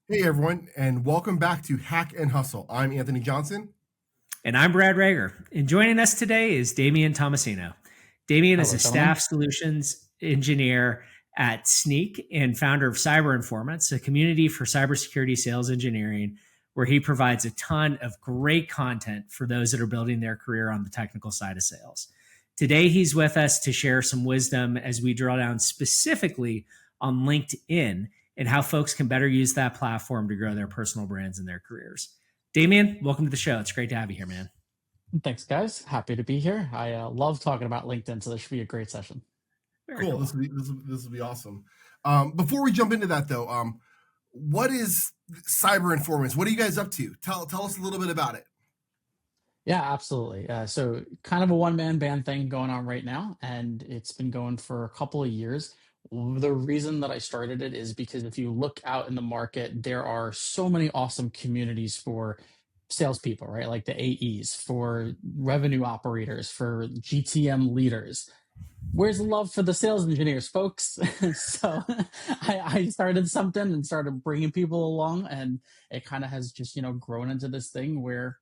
Hey everyone, and welcome back to Hack and Hustle. I'm Anthony Johnson. And I'm Brad Rager. And joining us today is Damian Tommasino. Damian is Hello, a gentlemen. staff solutions engineer at Sneak and founder of Cyber Informants, a community for cybersecurity sales engineering, where he provides a ton of great content for those that are building their career on the technical side of sales. Today, he's with us to share some wisdom as we drill down specifically on LinkedIn and how folks can better use that platform to grow their personal brands and their careers. Damian, welcome to the show. It's great to have you here, man. Thanks, guys. Happy to be here. I love talking about LinkedIn, so this should be a great session. Very Cool. This will be awesome. Before we jump into that, though, what is Cyber Informants? What are you guys up to? Tell us a little bit about it. Yeah, absolutely. So kind of a one-man band thing going on right now, and it's been going for a couple of years. The reason that I started it is because if you look out in the market, there are so many awesome communities for salespeople, right? Like the AEs, for revenue operators, for GTM leaders. Where's the love for the sales engineers, folks? So I started something and started bringing people along, and it kind of has just grown into this thing where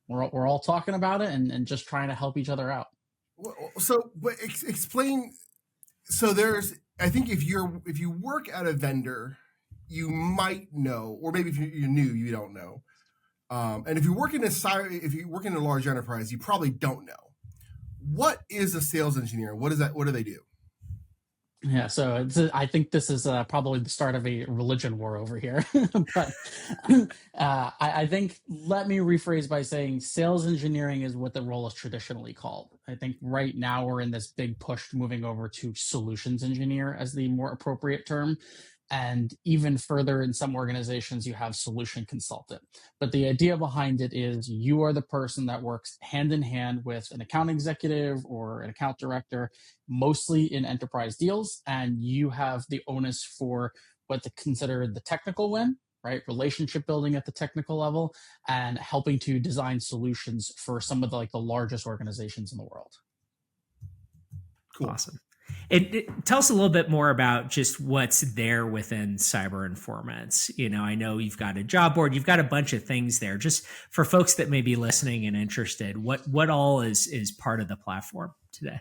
we're all talking about it and just trying to help each other out. So, but explain. So I think if you work at a vendor, you might know, or maybe if you're new, you don't know. And if you work in a large enterprise, you probably don't know. What is a sales engineer? What is that? What do they do? Yeah, so I think this is probably the start of a religion war over here. But I think, let me rephrase by saying sales engineering is what the role is traditionally called. I think right now we're in this big push moving over to solutions engineer as the more appropriate term. And even further, in some organizations, you have solution consultant. But the idea behind it is you are the person that works hand in hand with an account executive or an account director, mostly in enterprise deals, and you have the onus for what to consider the technical win, right? Relationship building at the technical level and helping to design solutions for some of the largest organizations in the world. Cool. Awesome. Tell us a little bit more about just what's there within Cyber Informants. I know you've got a job board, you've got a bunch of things there. Just for folks that may be listening and interested, what all is part of the platform today?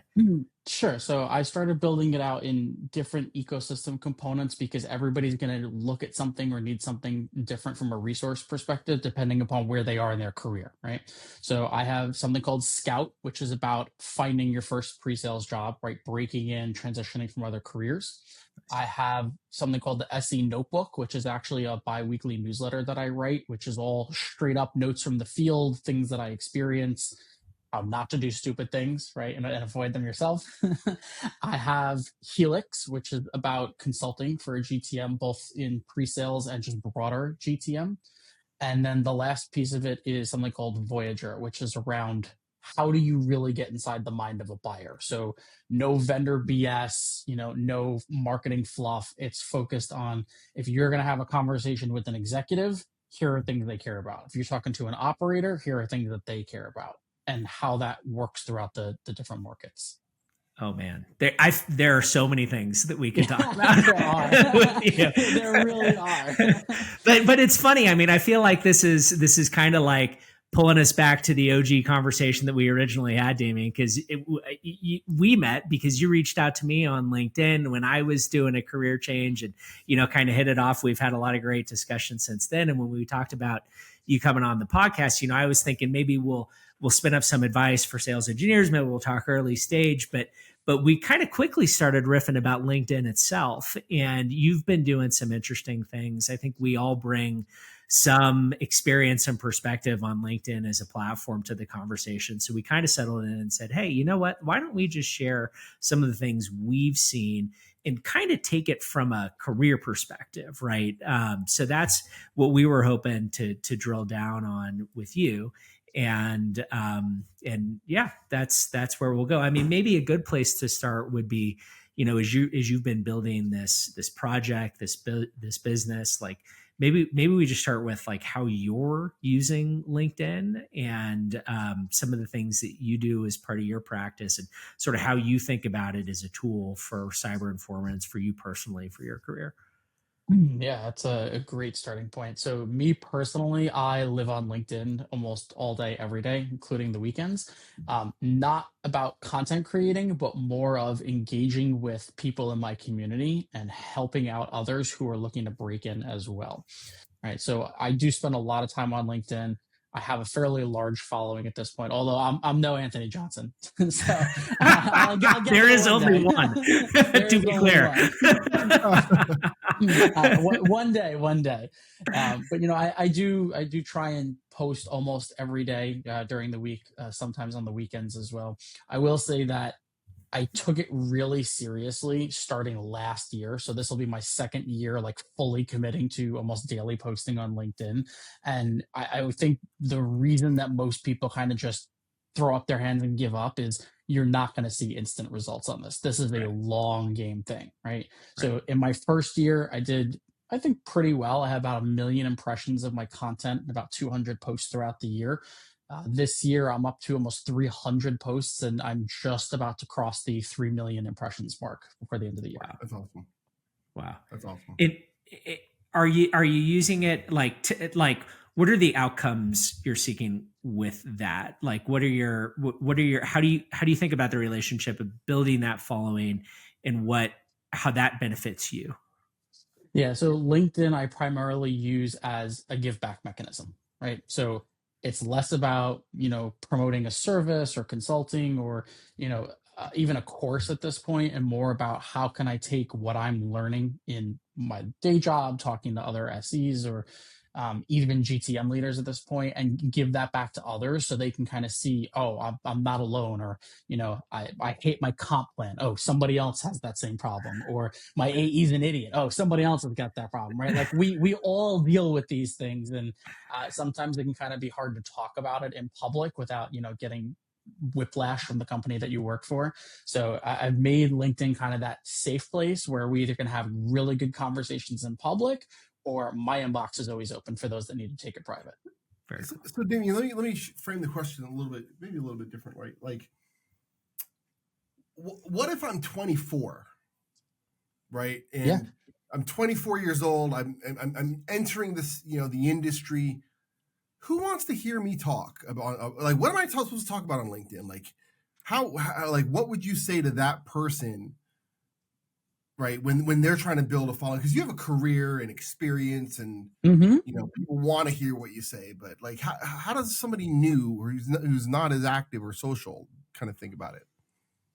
Sure. So I started building it out in different ecosystem components because everybody's going to look at something or need something different from a resource perspective, depending upon where they are in their career, right? So I have something called Scout, which is about finding your first pre-sales job, right? Breaking in, transitioning from other careers. I have something called the SE Notebook, which is actually a bi-weekly newsletter that I write, which is all straight up notes from the field, things that I experience, how not to do stupid things, right? And avoid them yourself. I have Helix, which is about consulting for a GTM, both in pre-sales and just broader GTM. And then the last piece of it is something called Voyager, which is around how do you really get inside the mind of a buyer? So no vendor BS, no marketing fluff. It's focused on, if you're going to have a conversation with an executive, here are things they care about. If you're talking to an operator, here are things that they care about, and how that works throughout the different markets. Oh man, there are so many things that we can talk about. There really are. but it's funny. I mean, I feel like this is kind of like pulling us back to the OG conversation that we originally had, Damian, because we met because you reached out to me on LinkedIn when I was doing a career change, and kind of hit it off. We've had a lot of great discussions since then, and when we talked about you coming on the podcast, I was thinking maybe we'll spin up some advice for sales engineers. Maybe we'll talk early stage, but we kind of quickly started riffing about LinkedIn itself. And you've been doing some interesting things. I think we all bring some experience and perspective on LinkedIn as a platform to the conversation. So we kind of settled in and said, hey, you know what? Why don't we just share some of the things we've seen and kind of take it from a career perspective, right? So that's what we were hoping to drill down on with you. And yeah, that's where we'll go. I mean, maybe a good place to start would be, as you've been building this project, this business, like maybe we just start with like how you're using LinkedIn and some of the things that you do as part of your practice, and sort of how you think about it as a tool for cyber informants for you personally, for your career. Yeah, that's a great starting point. So, me personally, I live on LinkedIn almost all day, every day, including the weekends. Not about content creating, but more of engaging with people in my community and helping out others who are looking to break in as well. Right. So I do spend a lot of time on LinkedIn. I have a fairly large following at this point, although I'm no Anthony Johnson. So I'll get There there is one only day. one, There to is be only clear. one. One day, one day. But I do try and post almost every day during the week, sometimes on the weekends as well. I will say that I took it really seriously starting last year. So this will be my second year, like fully committing to almost daily posting on LinkedIn. And I would think the reason that most people kind of just throw up their hands and give up is you're not going to see instant results on this. This is a Right. long game thing, right? Right. So in my first year, I did, I think, pretty well. I had about 1 million impressions of my content, and about 200 posts throughout the year. This year, I'm up to almost 300 posts, and I'm just about to cross the 3 million impressions mark before the end of the year. Wow. That's awesome. Wow. That's awesome. Are you using it like what are the outcomes you're seeking with that? Like what are your how do you think about the relationship of building that following and how that benefits you? Yeah, so LinkedIn I primarily use as a give back mechanism, right? So it's less about, promoting a service or consulting or, even a course at this point, and more about how can I take what I'm learning in my day job, talking to other SEs or even GTM leaders at this point, and give that back to others so they can kind of see, oh, I'm not alone, or, I hate my comp plan. Oh, somebody else has that same problem. Or my AE's an idiot. Oh, somebody else has got that problem, right? Like we all deal with these things, and sometimes it can kind of be hard to talk about it in public without getting whiplash from the company that you work for. So I've made LinkedIn kind of that safe place where we either can have really good conversations in public, or my inbox is always open for those that need to take it private. Very cool. So Damian, let me frame the question a little bit, maybe a little bit different, right? Like, what if I'm 24, right? And Yeah. I'm 24 years old. I'm entering this, the industry. Who wants to hear me talk about, like, what am I supposed to talk about on LinkedIn? Like, how like, what would you say to that person, right? When they're trying to build a following, because you have a career and experience, and people want to hear what you say, but like, how does somebody new or who's not as active or social kind of think about it?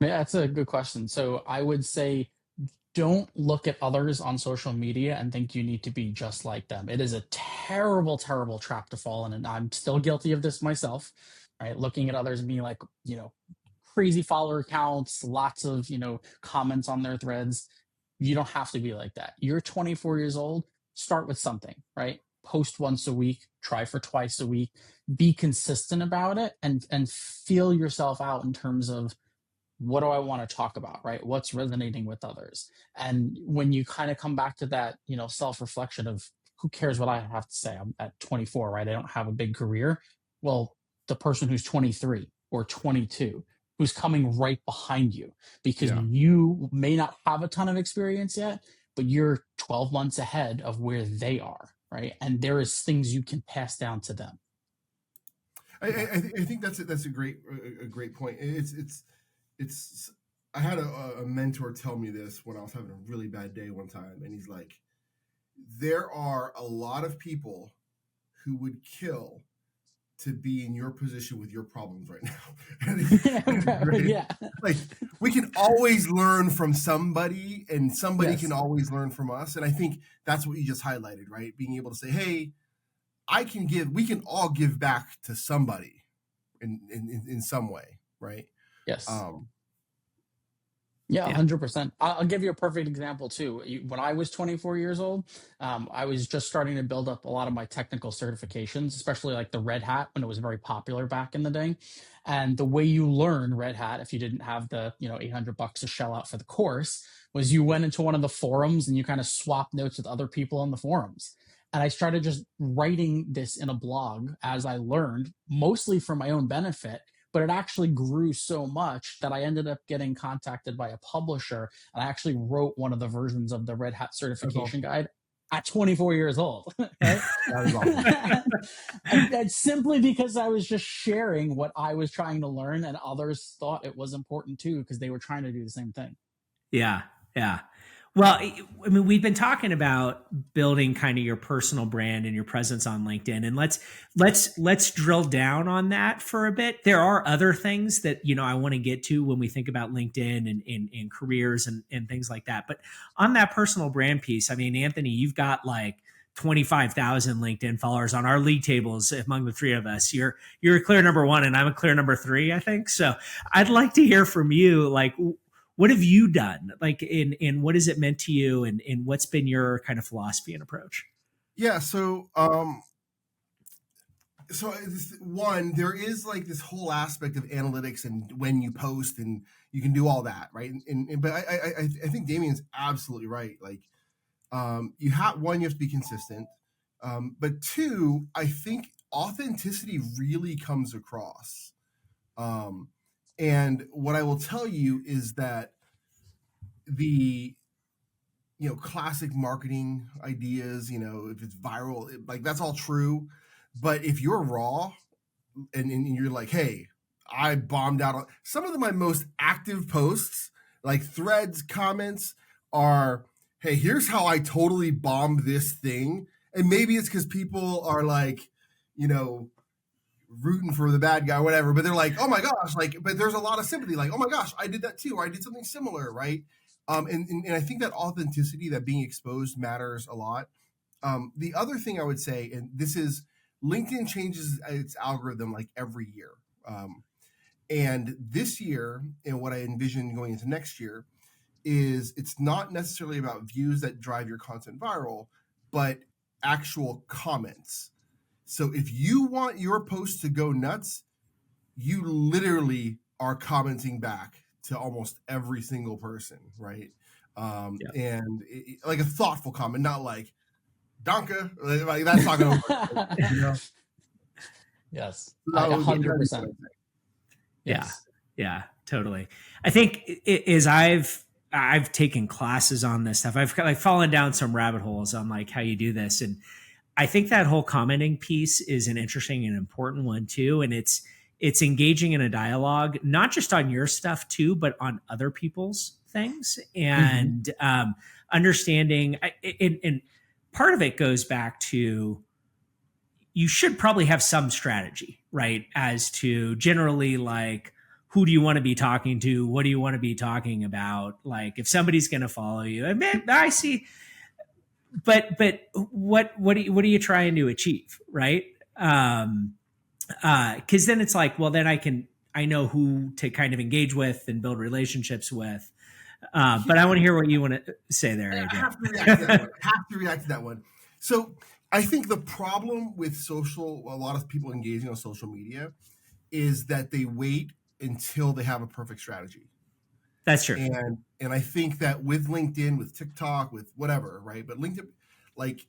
Yeah, that's a good question. So I would say, don't look at others on social media and think you need to be just like them. It is a terrible, terrible trap to fall in. And I'm still guilty of this myself, right? Looking at others and being like, crazy follower counts, lots of, comments on their threads. You don't have to be like that. You're 24 years old, start with something, right? Post once a week, try for twice a week, be consistent about it, and feel yourself out in terms of, what do I want to talk about, right? What's resonating with others? And when you kind of come back to that, self-reflection of, who cares what I have to say? I'm at 24, right? I don't have a big career. Well, the person who's 23 or 22, who's coming right behind you, because you may not have a ton of experience yet, but you're 12 months ahead of where they are, right? And there is things you can pass down to them. I think that's a great point. It's I had a mentor tell me this when I was having a really bad day one time, and he's like, there are a lot of people who would kill to be in your position with your problems right now. Yeah. Like, we can always learn from somebody, and somebody can always learn from us. And I think that's what you just highlighted, right? Being able to say, hey, we can all give back to somebody in some way, right? Yes. Yeah, 100%. I'll give you a perfect example too. When I was 24 years old, I was just starting to build up a lot of my technical certifications, especially like the Red Hat, when it was very popular back in the day. And the way you learn Red Hat, if you didn't have the $800 to shell out for the course, was you went into one of the forums and you kind of swapped notes with other people on the forums. And I started just writing this in a blog as I learned, mostly for my own benefit. But it actually grew so much that I ended up getting contacted by a publisher, and I actually wrote one of the versions of the Red Hat certification guide at 24 years old, right? That is awesome. And simply because I was just sharing what I was trying to learn, and others thought it was important too because they were trying to do the same thing. Yeah, yeah. Well, I mean, we've been talking about building kind of your personal brand and your presence on LinkedIn, and let's drill down on that for a bit. There are other things that I want to get to when we think about LinkedIn and careers and things like that. But on that personal brand piece, I mean, Anthony, you've got like 25,000 LinkedIn followers on our league tables among the three of us. You're a clear number one, and I'm a clear number three, I think. So I'd like to hear from you, like, what have you done? Like, in what has it meant to you, and what's been your kind of philosophy and approach? Yeah. So one, there is like this whole aspect of analytics and when you post, and you can do all that, right? But I think Damian's absolutely right. Like, you have to be consistent, but two, I think authenticity really comes across. And what I will tell you is that the classic marketing ideas, if it's viral, like that's all true. But if you're raw and you're like, hey, I bombed out on some of my most active posts, like threads, comments are, hey, here's how I totally bombed this thing. And maybe it's because people are like, rooting for the bad guy or whatever, but they're like, oh my gosh, like, but there's a lot of sympathy, like, oh my gosh, I did that too, or I did something similar, right? And I think that authenticity, that being exposed, matters a lot. The other thing I would say, and this is, LinkedIn changes its algorithm like every year. And this year, and what I envision going into next year, is it's not necessarily about views that drive your content viral, but actual comments. So if you want your post to go nuts, you literally are commenting back to almost every single person, right? And like a thoughtful comment, not like "Danke," like that's not going to work. Yes, So 100%. Yeah, totally. I think is I've taken classes on this stuff. I've like fallen down some rabbit holes on like how you do this, and I think that whole commenting piece is an interesting and important one too. And it's engaging in a dialogue, not just on your stuff too, but on other people's things, and understanding. And part of it goes back to, you should probably have some strategy, right? As to generally, like, who do you want to be talking to? What do you want to be talking about? Like, if somebody's going to follow you, and man, I see. But what are you trying to achieve, right? Because then it's like, well, then I know who to kind of engage with and build relationships with. But I want to hear what you want to say there, AJ. I have to react to that one. So I think the problem with a lot of people engaging on social media is that they wait until they have a perfect strategy. That's true. And I think that with LinkedIn, with TikTok, with whatever, right? But LinkedIn, like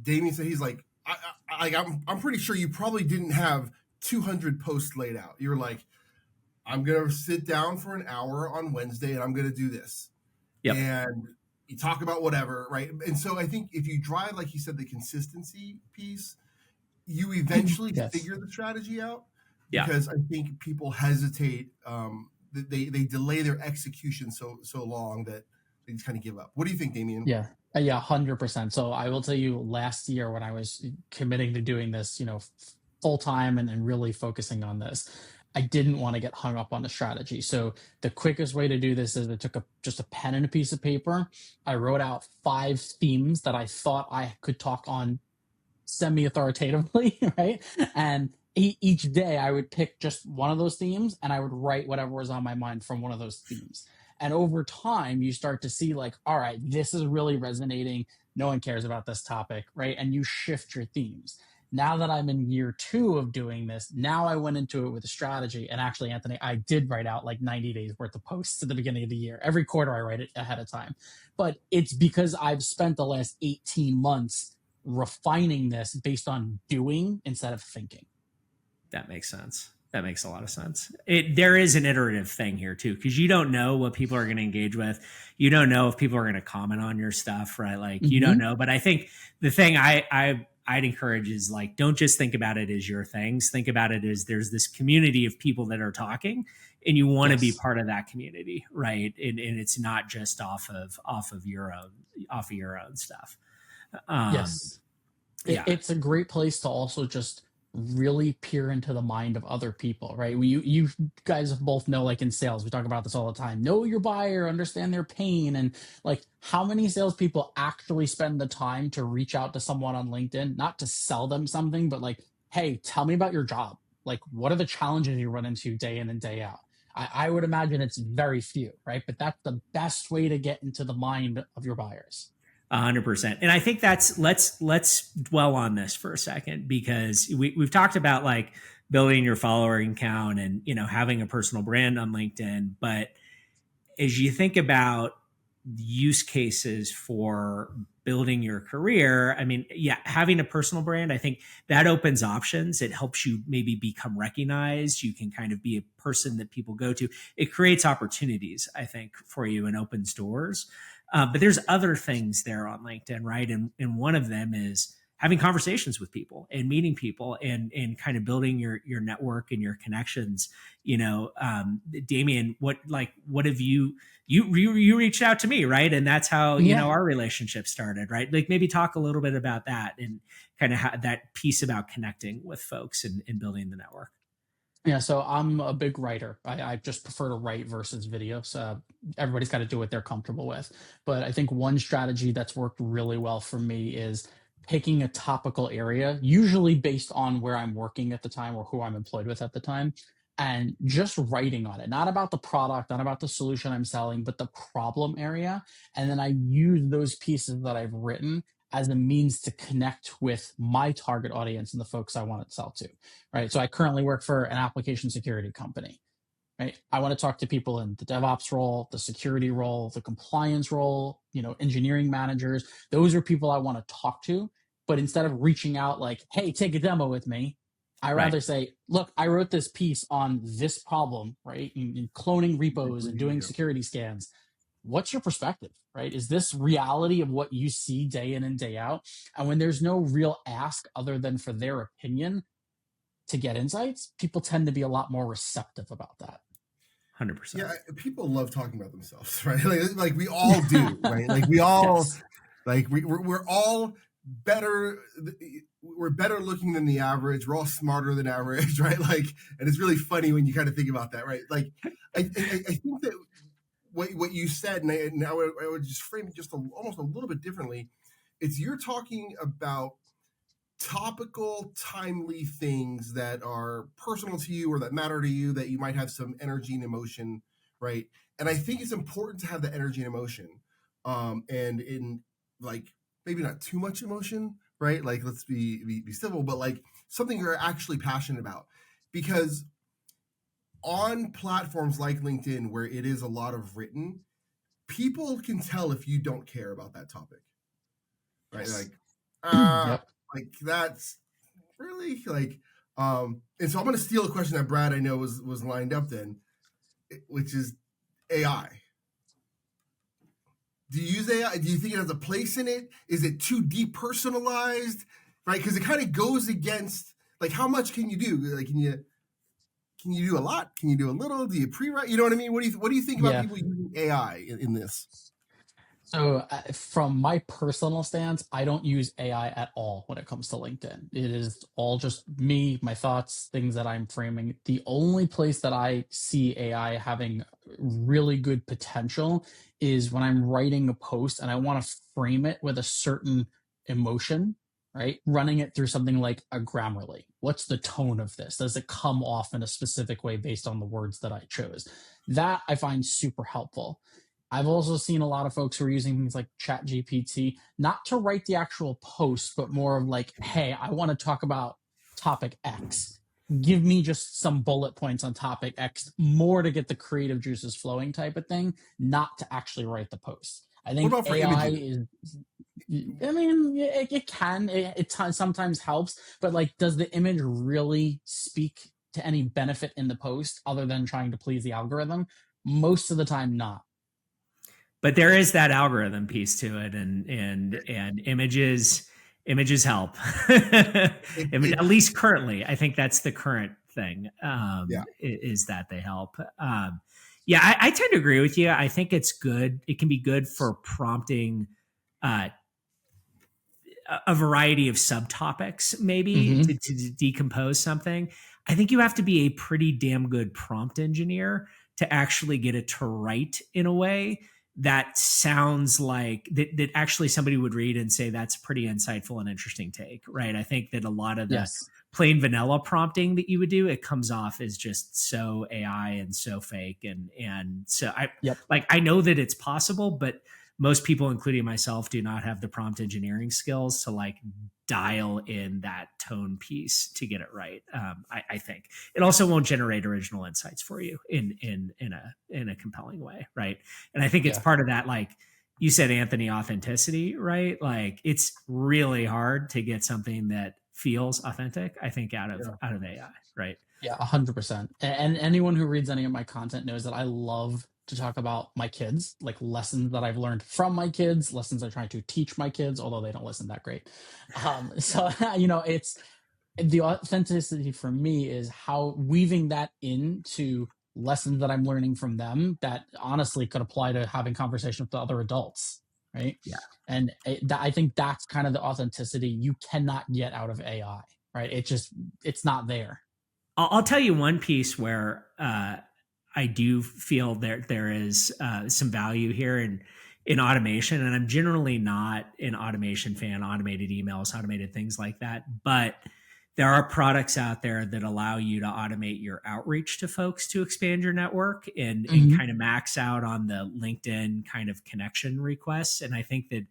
Damian said, he's like, I'm pretty sure you probably didn't have 200 posts laid out. You're like, I'm gonna sit down for an hour on Wednesday and I'm gonna do this. Yep. And you talk about whatever, right? And so I think if you drive, like you said, the consistency piece, you eventually figure the strategy out. Because I think people hesitate. They delay their execution so long that they just kind of give up. What do you think, Damian? Yeah, 100%. So I will tell you, last year when I was committing to doing this, full time and really focusing on this, I didn't want to get hung up on the strategy. So the quickest way to do this is I took just a pen and a piece of paper. I wrote out 5 themes that I thought I could talk on semi-authoritatively, right? And each day I would pick just one of those themes and I would write whatever was on my mind from one of those themes. And over time, you start to see like, all right, this is really resonating. No one cares about this topic, right? And you shift your themes. Now that I'm in year 2 of doing this, now I went into it with a strategy. And actually, Anthony, I did write out like 90 days worth of posts at the beginning of the year. Every quarter I write it ahead of time. But it's because I've spent the last 18 months refining this based on doing instead of thinking. That makes sense. That makes a lot of sense. There is an iterative thing here too, because you don't know what people are going to engage with. You don't know if people are going to comment on your stuff, right? Like you don't know. But I think the thing I'd encourage is like, don't just think about it as your things. Think about it as there's this community of people that are talking, and you want to be part of that community, right? And it's not just off of your own stuff. Yes. It's a great place to also just really peer into the mind of other people, right? You guys both know, like in sales, we talk about this all the time. Know your buyer, understand their pain, and like how many salespeople actually spend the time to reach out to someone on LinkedIn, not to sell them something, but like, hey, tell me about your job. Like, what are the challenges you run into day in and day out? I would imagine it's very few, right? But that's the best way to get into the mind of your buyers. 100%. And I think let's dwell on this for a second, because we've talked about like building your following count and, having a personal brand on LinkedIn. But as you think about use cases for building your career, I mean, having a personal brand, I think that opens options. It helps you maybe become recognized. You can kind of be a person that people go to. It creates opportunities, I think, for you and opens doors. But there's other things there on LinkedIn, right? And one of them is having conversations with people and meeting people and kind of building your network and your connections. Damian, what have you reached out to me, right? And that's how, our relationship started, right? Like maybe talk a little bit about that and kind of that piece about connecting with folks and building the network. Yeah, so I'm a big writer. I just prefer to write versus video. So everybody's got to do what they're comfortable with. But I think one strategy that's worked really well for me is picking a topical area, usually based on where I'm working at the time or who I'm employed with at the time, and just writing on it. Not about the product, not about the solution I'm selling, but the problem area. And then I use those pieces that I've written as a means to connect with my target audience and the folks I want to sell to, right? So I currently work for an application security company, right? I want to talk to people in the DevOps role, the security role, the compliance role, engineering managers. Those are people I want to talk to. But instead of reaching out like, hey, take a demo with me, I rather say, look, I wrote this piece on this problem, right? In cloning repos and doing security scans. What's your perspective, right? Is this reality of what you see day in and day out? And when there's no real ask other than for their opinion to get insights, people tend to be a lot more receptive about that. 100%. Yeah, people love talking about themselves, right? Like we all do, right? Like we all, like we're all better. We're better looking than the average. We're all smarter than average, right? Like, and it's really funny when you kind of think about that, right? Like, I think that what you said, and I would just frame it just almost a little bit differently. It's you're talking about topical, timely things that are personal to you or that matter to you, that you might have some energy and emotion, right? And I think it's important to have that energy and emotion, and in like maybe not too much emotion, right? Like let's be civil, but like something you're actually passionate about, because on platforms like LinkedIn, where it is a lot of written, people can tell if you don't care about that topic, right? Like, like that's really like, and so I'm going to steal a question that Brad I know was lined up then, which is AI. Do you use AI? Do you think it has a place in it? Is it too depersonalized, right? Because it kind of goes against, like, how much can you do? Like, can you do a lot? Can you do a little? Do you pre-write? You know what I mean? What do you think about people using AI in this? So from my personal stance, I don't use AI at all when it comes to LinkedIn. It is all just me, my thoughts, things that I'm framing. The only place that I see AI having really good potential is when I'm writing a post and I want to frame it with a certain emotion, right? Running it through something like a Grammarly. What's the tone of this? Does it come off in a specific way based on the words that I chose? That I find super helpful. I've also seen a lot of folks who are using things like ChatGPT, not to write the actual post, but more of like, hey, I want to talk about topic X. Give me just some bullet points on topic X, more to get the creative juices flowing type of thing, not to actually write the post. I think AI is, I mean, it can, it sometimes helps, but like, does the image really speak to any benefit in the post other than trying to please the algorithm? Most of the time, not. But there is that algorithm piece to it, and images help. At least currently, I think that's the current thing. Is that they help. I tend to agree with you. I think it's good. It can be good for prompting a variety of subtopics, maybe to decompose something. I think you have to be a pretty damn good prompt engineer to actually get it to write in a way that sounds like that actually somebody would read and say that's a pretty insightful and interesting take, right? I think that a lot of the plain vanilla prompting that you would do, it comes off as just so AI and so fake, and so I know that it's possible, but most people, including myself, do not have the prompt engineering skills to like dial in that tone piece to get it right. I think it also won't generate original insights for you in a compelling way, right? And I think it's part of that, like you said, Anthony, authenticity, right? Like it's really hard to get something that feels authentic, I think, out of AI, right? Yeah, 100%. And anyone who reads any of my content knows that I love to talk about my kids, like lessons that I've learned from my kids, lessons I try to teach my kids, although they don't listen that great. So, it's the authenticity for me is how weaving that into lessons that I'm learning from them that honestly could apply to having conversation with the other adults. Right. Yeah. And I think that's kind of the authenticity you cannot get out of AI. Right. It's not there. I'll tell you one piece where, I do feel there is some value here in automation, and I'm generally not an automation fan, automated emails, automated things like that. But there are products out there that allow you to automate your outreach to folks to expand your network and kind of max out on the LinkedIn kind of connection requests. And I think that,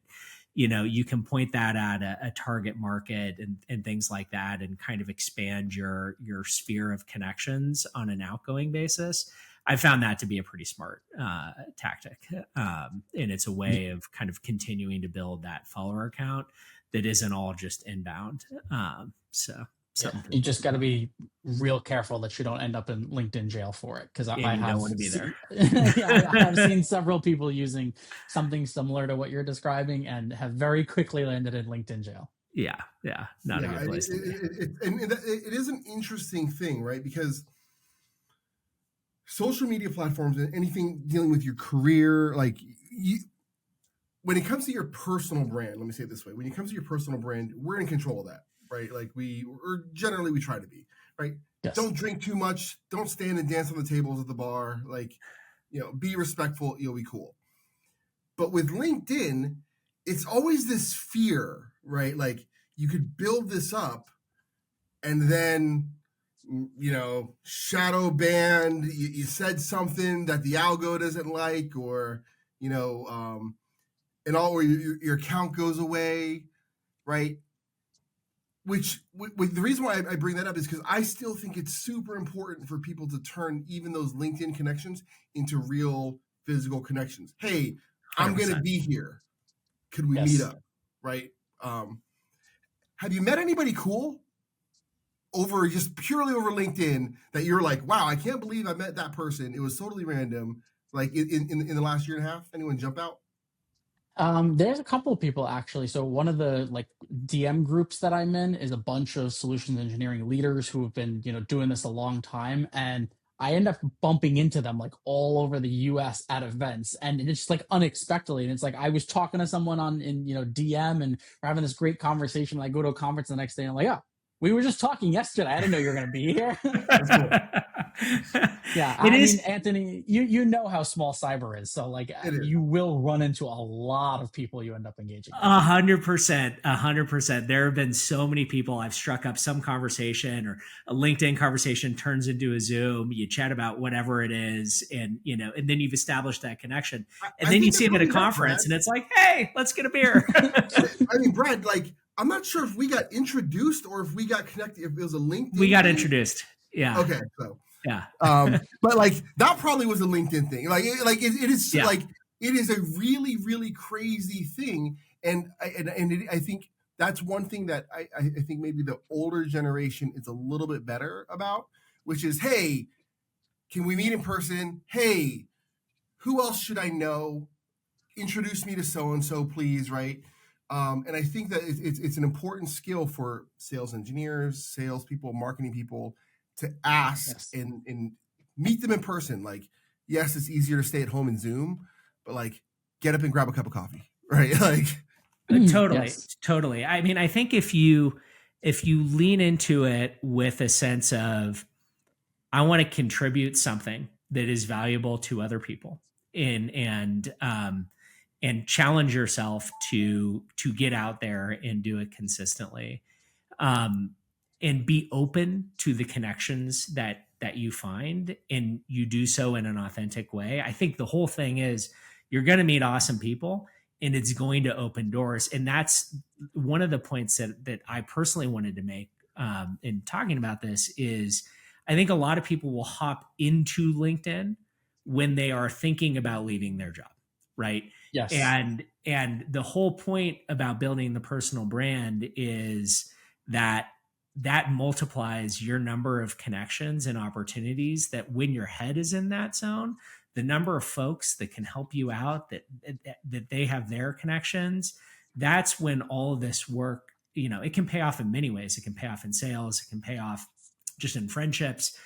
you can point that at a target market and things like that and kind of expand your sphere of connections on an outgoing basis. I found that to be a pretty smart tactic. And it's a way of kind of continuing to build that follower account that isn't all just inbound. You just got to be real careful that you don't end up in LinkedIn jail for it. Because I don't want to be there. I have seen several people using something similar to what you're describing and have very quickly landed in LinkedIn jail. Yeah. Not a good place. It is an interesting thing, right? Because social media platforms and anything dealing with your career, when it comes to your personal brand, let me say it this way: when it comes to your personal brand, we're in control of that, right? Like we try to be, right? Yes. Don't drink too much. Don't stand and dance on the tables at the bar. Be respectful. You'll be cool. But with LinkedIn, it's always this fear, right? Like you could build this up and then shadow banned, you said something that the algo doesn't like, or, and all, or your account goes away, right? Which the reason why I bring that up is because I still think it's super important for people to turn even those LinkedIn connections into real physical connections. Hey, 100%. I'm going to be here. Could we meet up? Right. Have you met anybody cool purely over LinkedIn that you're like, wow, I can't believe I met that person. It was totally random. Like in the last year and a half, anyone jump out? There's a couple of people actually. So one of the DM groups that I'm in is a bunch of solutions engineering leaders who have been, doing this a long time. And I end up bumping into them all over the US at events, and it's just unexpectedly. And it's I was talking to someone in DM and we're having this great conversation. I go to a conference the next day and I'm like, oh, we were just talking yesterday. I didn't know you were going to be here. That's cool. Yeah, I mean, Anthony, you know how small cyber is, so you will run into a lot of people you end up engaging with. 100%. There have been so many people I've struck up some conversation, or a LinkedIn conversation turns into a Zoom. You chat about whatever it is, and and then you've established that connection, and then you see them at a conference, and it's like, hey, let's get a beer. I mean, Brad, I'm not sure if we got introduced or if we got connected. If it was a LinkedIn, we got introduced. Yeah. Okay, so. Yeah. But that probably was a LinkedIn thing. It is it is a really, really crazy thing. And I think that's one thing that I think maybe the older generation is a little bit better about, which is, hey, can we meet in person? Hey, who else should I know? Introduce me to so-and-so, please, right? And I think that it's an important skill for sales engineers, salespeople, marketing people to ask and meet them in person. Like, yes, it's easier to stay at home and Zoom, but like, get up and grab a cup of coffee, right? Like, totally. I mean, I think if you lean into it with a sense of, I want to contribute something that is valuable to other people, and challenge yourself to get out there and do it consistently, and be open to the connections that you find, and you do so in an authentic way. I think the whole thing is you're going to meet awesome people, and it's going to open doors. And that's one of the points that I personally wanted to make in talking about this is, I think a lot of people will hop into LinkedIn when they are thinking about leaving their job, right? Yes. And the whole point about building the personal brand is that multiplies your number of connections and opportunities, that when your head is in that zone, the number of folks that can help you out, that they have their connections, that's when all of this work, it can pay off in many ways. It can pay off in sales. It can pay off just in friendships.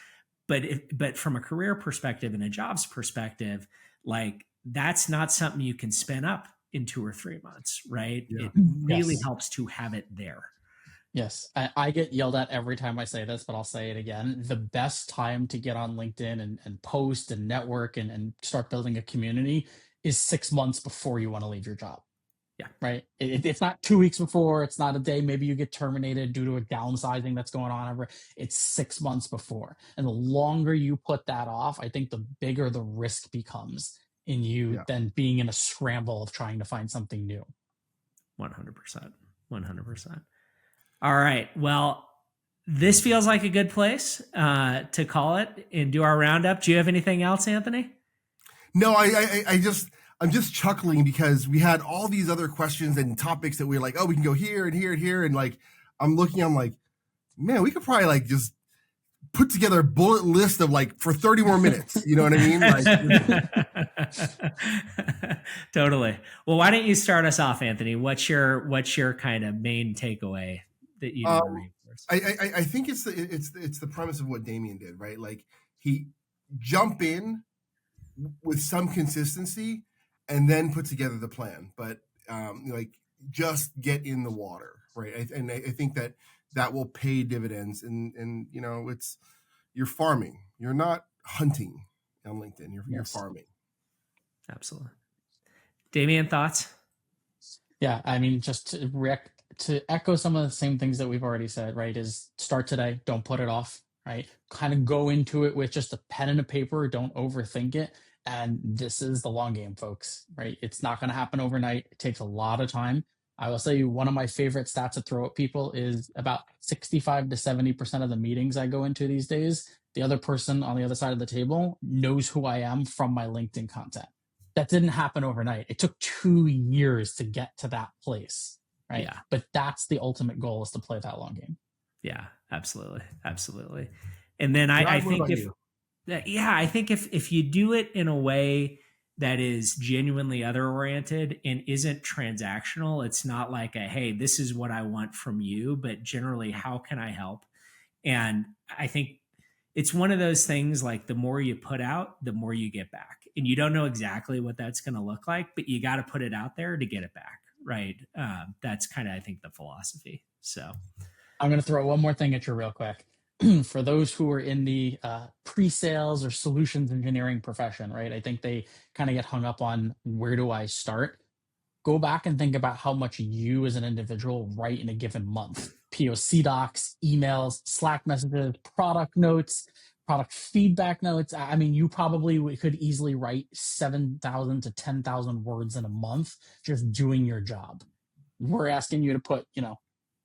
But from a career perspective and a jobs perspective, like, that's not something you can spin up in 2 or 3 months, right? Yeah. It really helps to have it there. Yes. I get yelled at every time I say this, but I'll say it again. The best time to get on LinkedIn and post and network and start building a community is 6 months before you want to leave your job. Yeah. Right. It's not 2 weeks before. It's not a day. Maybe you get terminated due to a downsizing that's going on. It's 6 months before. And the longer you put that off, I think the bigger the risk becomes in you than being in a scramble of trying to find something new. 100%. 100%. All right. Well, this feels like a good place to call it and do our roundup. Do you have anything else, Anthony? No, I'm just chuckling because we had all these other questions and topics that we were like, oh, we can go here and here and here. And like, I'm like, man, we could probably like just put together a bullet list of like for 30 more minutes. You know what I mean? Like, totally. Well, why don't you start us off, Anthony? What's your kind of main takeaway that you want to reinforce? I think it's the premise of what Damian did, right? Like, he jump in with some consistency and then put together the plan, but like, just get in the water, right? I think that will pay dividends, and you're farming, you're not hunting on LinkedIn, you're farming. Absolutely. Damian, thoughts? Yeah, I mean, just to echo some of the same things that we've already said, right, is start today, don't put it off, right? Kind of go into it with just a pen and a paper, don't overthink it. And this is the long game, folks, right? It's not going to happen overnight. It takes a lot of time. I will say one of my favorite stats to throw at people is about 65 to 70% of the meetings I go into these days, the other person on the other side of the table knows who I am from my LinkedIn content. That didn't happen overnight. It took 2 years to get to that place, right? Yeah. But that's the ultimate goal, is to play that long game. Yeah, absolutely. Absolutely. And then I think I think if you do it in a way that is genuinely other oriented and isn't transactional, it's not like hey, this is what I want from you, but generally, how can I help? And I think it's one of those things, like, the more you put out, the more you get back. And you don't know exactly what that's going to look like, but you got to put it out there to get it back. Right. That's kind of, I think, the philosophy. So I'm going to throw one more thing at you real quick. For those who are in the pre-sales or solutions engineering profession, right? I think they kind of get hung up on, where do I start? Go back and think about how much you as an individual write in a given month. POC docs, emails, Slack messages, product notes, product feedback notes. I mean, you probably could easily write 7,000 to 10,000 words in a month just doing your job. We're asking you to put,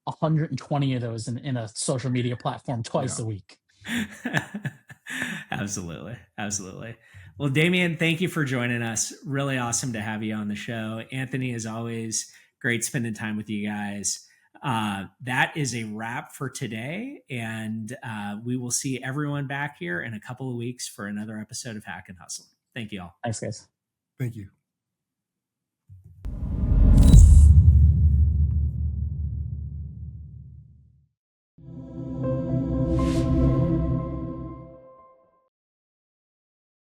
120 of those in a social media platform twice a week. Absolutely. Absolutely. Well, Damian, thank you for joining us. Really awesome to have you on the show. Anthony, as always, great spending time with you guys. That is a wrap for today. And we will see everyone back here in a couple of weeks for another episode of Hack and Hustle. Thank you all. Thanks, guys. Thank you.